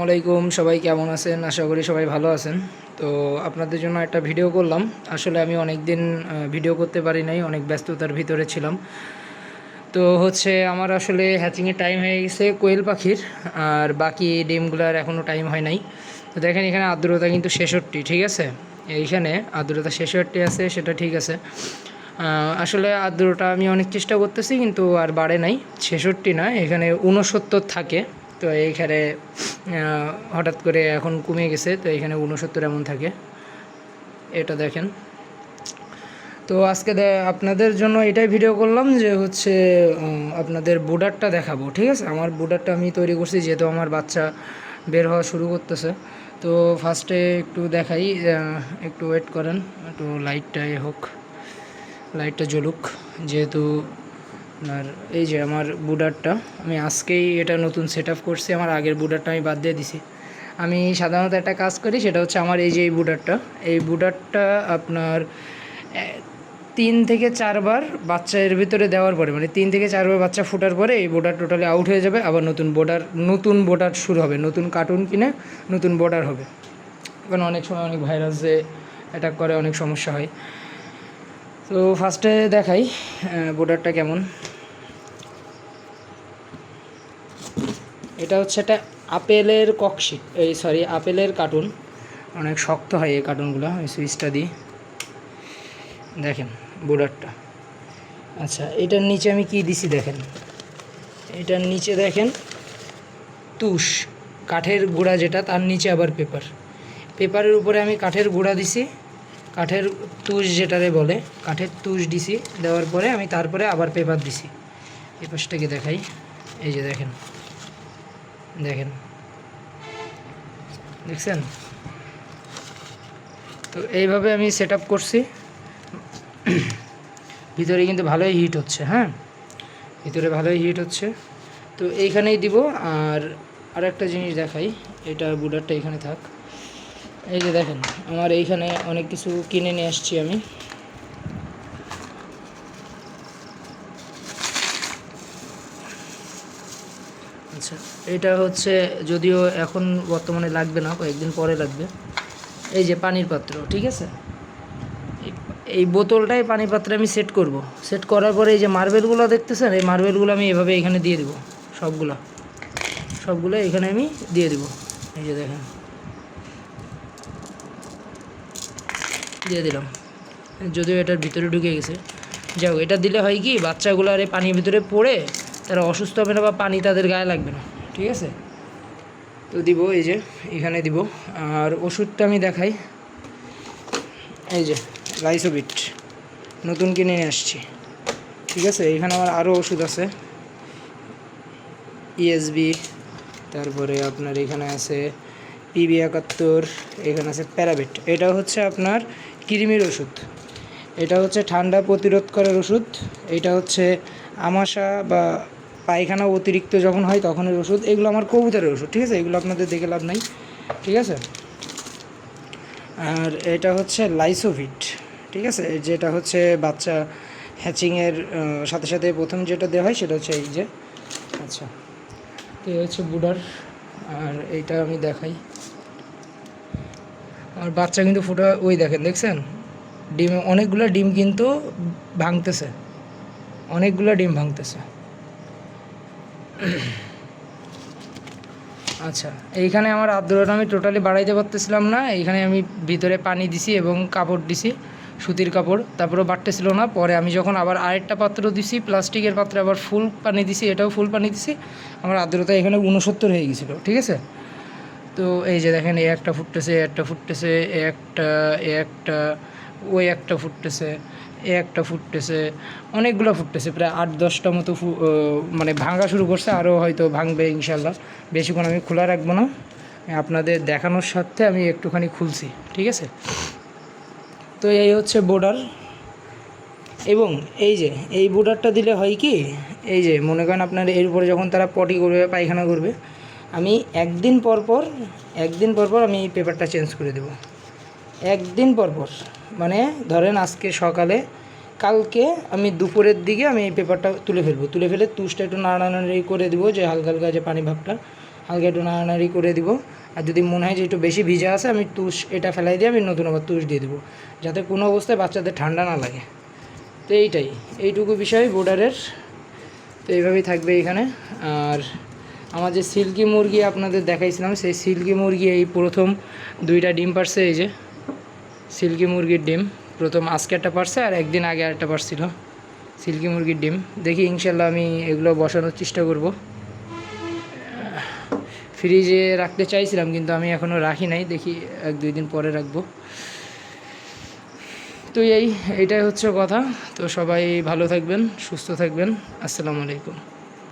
আলাইকুম, সবাই কেমন আছেন? আশা করি সবাই ভালো আছেন। তো আপনাদের জন্য একটা ভিডিও করলাম। আসলে আমি অনেক দিন ভিডিও করতে পারি নাই, অনেক ব্যস্ততার ভিতরে ছিলাম। তো আমার আসলে হ্যাচিংয়ের টাইম হয়ে গেছে কোয়েল পাখির, আর বাকি ডিমগুলার এখনও টাইম হয় নাই। তো দেখেন এখানে আর্দ্রতা কিন্তু 66, ঠিক আছে? এইখানে আর্দ্রতা 66 আছে, সেটা ঠিক আছে। আসলে আর্দ্রতা আমি অনেক চেষ্টা করতেছি কিন্তু আর বাড়ে নাই। 66 না, এখানে 69 থাকে। তো এইখানে হঠাৎ করে এখন কমে গেছে, তো এখানে 69 এমন থাকে, এটা দেখেন। তো আজকে আপনাদের জন্য এটাই ভিডিও করলাম যে আপনাদের বোর্ডারটা দেখাবো, ঠিক আছে? আমার বোর্ডারটা আমি তৈরি করছি, যেহেতু আমার বাচ্চা বের হওয়া শুরু করতেছে। তো ফার্স্টে একটু দেখাই, একটু ওয়েট করেন, একটু লাইটটা হোক, লাইটটা জ্বলুক। যেহেতু আর এই যে আমার বুডারটা, আমি আজকেই এটা নতুন সেট আপ করছি। আমার আগের বুডারটা আমি বাদ দিয়ে দিছি। আমি সাধারণত একটা কাজ করি, সেটা হচ্ছে আমার এই যে এই বুডারটা আপনার 3 থেকে 4 বার বাচ্চা এর ভিতরে দেওয়ার পরে, মানে 3 থেকে 4 বার বাচ্চা ফোটার পরে এই বোর্ডার টোটালি আউট হয়ে যাবে। আবার নতুন বোর্ডার শুরু হবে, নতুন কার্টুন কিনে নতুন বোর্ডার হবে। কারণ অনেক সময় অনেক ভাইরাসে অ্যাটাক করে, অনেক সমস্যা হয়। তো ফার্স্টে দেখাই বোর্ডারটা কেমন। এটা হচ্ছে একটা আপেলের ককশিট, আপেলের কার্টুন। অনেক শক্ত হয় এই কার্টুনগুলো। এই সুইচটা দিই, দেখেন বোর্ডারটা। আচ্ছা, এটার নিচে আমি কি দিছি দেখেন। এটার নিচে দেখেন তুষ, কাঠের গুঁড়া যেটা, তার নিচে আবার পেপারের উপরে আমি কাঠের গুঁড়া দিছি, কাঠের তুষ যেটারে বলে, কাঠের তুষ দিছি। দেওয়ার পরে আমি তারপরে আবার পেপার দিছি। এই পাশটাকে দেখাই, এই যে দেখেন, দেখছেন? তো এইভাবে আমি সেট আপ করছি। ভিতরে কিন্তু ভালোই হিট হচ্ছে, হ্যাঁ, ভিতরে ভালোই হিট হচ্ছে। তো এইখানেই দিব। আর একটা জিনিস দেখাই, এটা বুডারটা এখানে থাক। এই যে দেখেন, আমার এইখানে অনেক কিছু কিনে নিয়ে আসছি আমি। আচ্ছা, এটা যদিও এখন বর্তমানে লাগবে না, কয়েকদিন পরে লাগবে। এই যে পানির পাত্র, ঠিক আছে? এই বোতলটাই পানির পাত্রে আমি সেট করব। সেট করার পরে এই যে মার্বেলগুলো দেখতেছেন, এই মার্বেলগুলো আমি এভাবে এখানে দিয়ে দেবো। সবগুলো এখানে আমি দিয়ে দেবো। এই যে দেখেন, দিয়ে দিলাম। যদিও এটার ভিতরে ঢুকে গেছে, যাও। এটা দিলে হয় কি, বাচ্চাগুলো আর এই পানির ভিতরে পড়ে তারা অসুস্থ হবে না, বা পানি তাদের গায়ে লাগবে না, ঠিক আছে? তো দিব, এই যে এখানে দিব। আর ওষুধটা আমি দেখাই, এই যে লাইসোবিট নতুন কিনে নিয়ে আসছি, ঠিক আছে? এখানে আমার আরও ওষুধ আছে, ইএসবি, তারপরে আপনার এখানে আছে PB71, এখানে আছে প্যারাবেট। এটা আপনার কৃমির ওষুধ, এটা ঠান্ডা প্রতিরোধ করার ওষুধ। এটা আমাশা বা পায়খানা অতিরিক্ত যখন হয় তখনের ওষুধ। এগুলো আমার কবুতরের ওষুধ, ঠিক আছে? এগুলো আপনাদের দেখে লাভ নাই, ঠিক আছে? আর এটা লাইসোভিট, ঠিক আছে? যেটা বাচ্চা হ্যাচিংয়ের সাথে সাথে প্রথম যেটা দেওয়া হয় সেটা এই যে। আচ্ছা, তো এই বুডার। আর এইটা আমি দেখাই, আর বাচ্চা কিন্তু ফুটা, ওই দেখছেন ডিম, অনেকগুলো ডিম কিন্তু ভাঙতেছে, আচ্ছা, এইখানে আমার আর্দ্রতা আমি টোটালি বাড়াইতে পারতেছিলাম না। এইখানে আমি ভিতরে পানি দিছি এবং কাপড় দিছি, সুতির কাপড়, তারপরেও বাড়তেছিল না। পরে আমি যখন আবার আরেকটা পাত্র দিছি, প্লাস্টিকের পাত্রে আবার ফুল পানি দিছি, এটাও ফুল পানি দিছি, আমার আর্দ্রতা এখানে 69 হয়ে গেছিলো, ঠিক আছে? তো এই যে দেখেন, এ একটা ফুটতেছে, ওই একটা ফুটতেছে, অনেকগুলো ফুটতেছে, প্রায় 8-10টা মতো মানে ভাঙা শুরু করছে। আরও হয়তো ভাঙবে ইনশাল্লাহ। বেশিক্ষণ আমি খোলা রাখবো না, আপনাদের দেখানোর স্বার্থে আমি একটুখানি খুলছি, ঠিক আছে? তো এই বোর্ডার। এবং এই বোর্ডারটা দিলে হয় কি, এই যে মনে করেন আপনার এর উপরে যখন তারা পটি করবে, পায়খানা করবে, আমি একদিন পর পর আমি এই পেপারটা চেঞ্জ করে দেব। একদিন পর মানে ধরেন আজকে সকালে, কালকে আমি দুপুরের দিকে আমি এই পেপারটা তুলে ফেলে তুষটা একটু নাড়ানাড়ি করে দেবো, যে হালকা হালকা যে পানি ভাবটা, হালকা একটু নাড়ানাড়ি করে দিব। আর যদি মনে হয় যে একটু বেশি ভিজা আছে, আমি তুষ এটা ফেলাই দিয়ে আমি নতুন আবার তুষ দিয়ে দেবো, যাতে কোনো অবস্থায় বাচ্চাদের ঠান্ডা না লাগে। তো এইটুকু বিষয় বোর্ডারের। তো এইভাবেই থাকবে এখানে। আর আমার যে সিল্কি মুরগি আপনাদের দেখাইছিলাম, সেই সিল্কি মুরগি এই প্রথম 2টা ডিম পারছে। এই যে সিল্কি মুরগির ডিম প্রথম আজকে একটা পারছে, আর একদিন আগে একটা পারছিল সিল্কি মুরগির ডিম। দেখি ইনশাল্লাহ আমি এগুলো বসানোর চেষ্টা করব। ফ্রিজে রাখতে চাইছিলাম, কিন্তু আমি এখনও রাখি নাই, দেখি 1-2 দিন পরে রাখবো। তো এইটাই হচ্ছে কথা। তো সবাই ভালো থাকবেন, সুস্থ থাকবেন। আসসালামু আলাইকুম।